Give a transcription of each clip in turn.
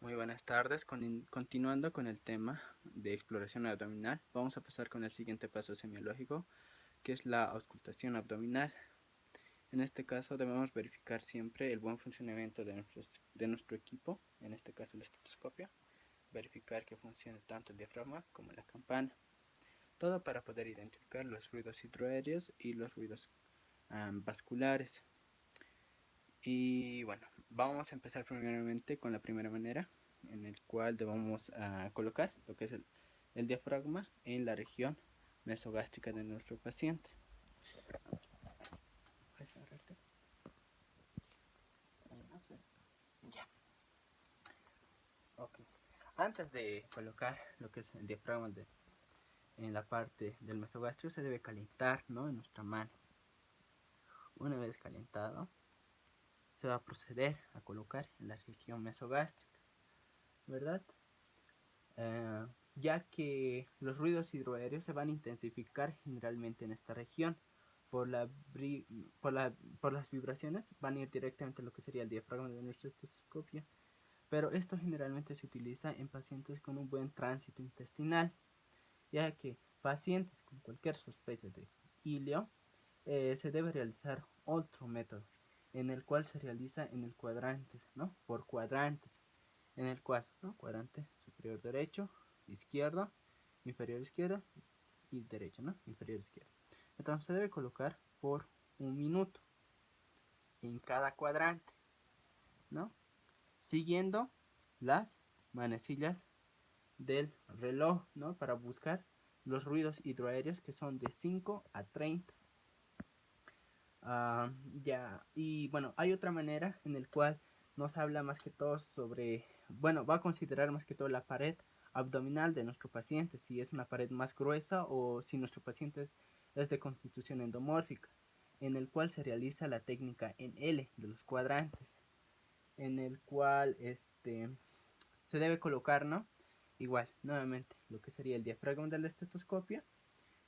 Muy buenas tardes. Continuando con el tema de exploración abdominal, vamos a pasar con el siguiente paso semiológico, que es la auscultación abdominal. En este caso debemos verificar siempre el buen funcionamiento de nuestro equipo, en este caso el estetoscopio, verificar que funcione tanto el diafragma como la campana. Todo para poder identificar los ruidos hidroaéreos y los ruidos vasculares. Y bueno, vamos a empezar primeramente con la primera manera, en el cual debemos colocar lo que es el diafragma en la región mesogástrica de nuestro paciente. ¿Puedes agarrarte? Ya. Ok. Antes de colocar lo que es el diafragma en la parte del mesogástrico, se debe calentar, ¿no?, en nuestra mano. Una vez calentado, se va a proceder a colocar en la región mesogástrica, ¿verdad? Eh, ya que los ruidos hidroaéreos se van a intensificar generalmente en esta región. Por, la, por, la, por las vibraciones van a ir directamente a lo que sería el diafragma de nuestro estetoscopio, pero esto generalmente se utiliza en pacientes con un buen tránsito intestinal, ya que pacientes con cualquier sospecha de ilio se debe realizar otro método, en el cual se realiza en el cuadrantes, ¿no? Por cuadrantes, en el cual, ¿no?, cuadrante superior derecho, izquierdo, inferior izquierdo y derecho, ¿no?, inferior izquierdo. Entonces se debe colocar por 1 minuto en cada cuadrante, ¿no?, siguiendo las manecillas del reloj, ¿no?, para buscar los ruidos hidroaéreos, que son de 5 a 30. Ya, y bueno, hay otra manera en el cual nos habla más que todo sobre, bueno, va a considerar más que todo la pared abdominal de nuestro paciente, si es una pared más gruesa o si nuestro paciente es de constitución endomórfica, en el cual se realiza la técnica en L de los cuadrantes, en el cual se debe colocar, ¿no?, igual, nuevamente, lo que sería el diafragma del estetoscopio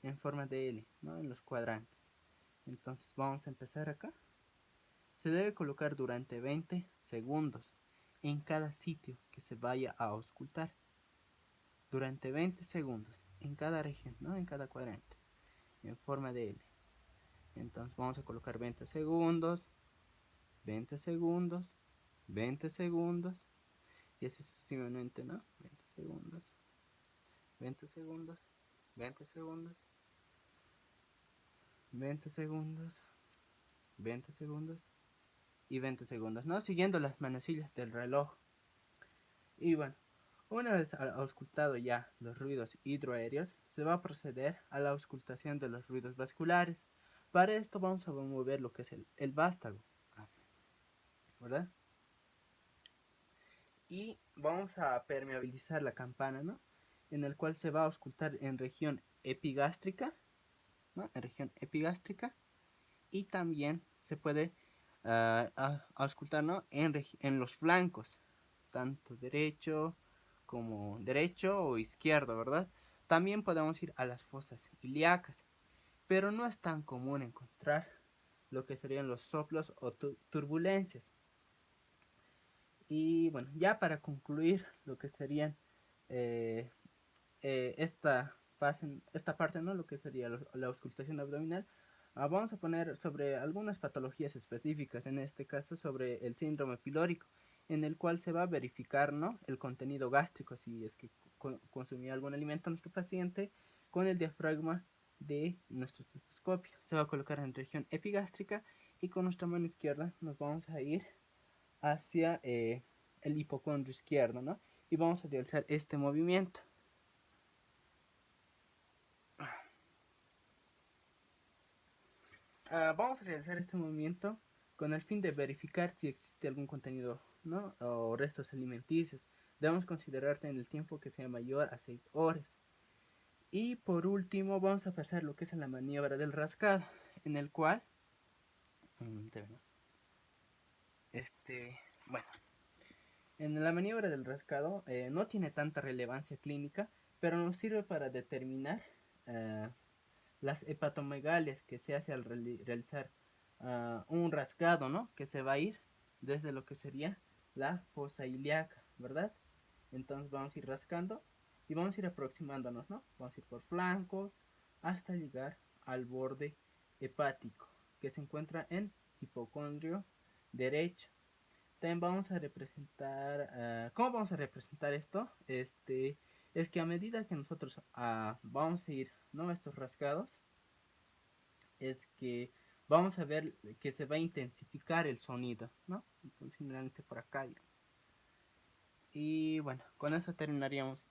en forma de L, ¿no?, en los cuadrantes. Entonces vamos a empezar acá. Se debe colocar durante 20 segundos en cada sitio que se vaya a auscultar. Durante 20 segundos en cada región, ¿no?, en cada cuadrante, en forma de L. Entonces vamos a colocar 20 segundos, 20 segundos, 20 segundos, y así sucesivamente, ¿no? 20 segundos, 20 segundos, 20 segundos, 20 segundos, 20 segundos y 20 segundos, ¿no?, siguiendo las manecillas del reloj. Y bueno, una vez auscultado ya los ruidos hidroaéreos, se va a proceder a la auscultación de los ruidos vasculares. Para esto vamos a mover lo que es el vástago, ¿verdad? Y vamos a permeabilizar la campana, ¿no?, en el cual se va a auscultar en región epigástrica, ¿no?, en región epigástrica, y también se puede auscultar, ¿no?, en los flancos, tanto derecho como derecho o izquierdo, ¿verdad? También podemos ir a las fosas ilíacas, pero no es tan común encontrar lo que serían los soplos o turbulencias. Y bueno, ya para concluir lo que serían eh, esta parte, ¿no?, lo que sería la auscultación abdominal, vamos a poner sobre algunas patologías específicas, en este caso sobre el síndrome pilórico, en el cual se va a verificar, ¿no?, el contenido gástrico, si es que consumía algún alimento nuestro paciente, con el diafragma de nuestro estetoscopio. Se va a colocar en región epigástrica y con nuestra mano izquierda nos vamos a ir hacia el hipocondrio izquierdo, ¿no?, y vamos a realizar este movimiento. Vamos a realizar este movimiento con el fin de verificar si existe algún contenido, ¿no?, o restos alimenticios. Debemos considerar en el tiempo que sea mayor a 6 horas. Y por último vamos a pasar lo que es la maniobra del rascado, en el cual bueno, en la maniobra del rascado no tiene tanta relevancia clínica, pero nos sirve para determinar las hepatomegalias que se hace al realizar un rascado, ¿no?, que se va a ir desde lo que sería la fosa ilíaca, ¿verdad? Entonces vamos a ir rascando y vamos a ir aproximándonos, ¿no? Vamos a ir por flancos hasta llegar al borde hepático que se encuentra en hipocondrio derecho. También vamos a representar, ¿cómo vamos a representar esto? Es que a medida que nosotros vamos a ir, ¿no? Estos rascados, es que vamos a ver que se va a intensificar el sonido, ¿no? Entonces, generalmente por acá, digamos. Y bueno, con eso terminaríamos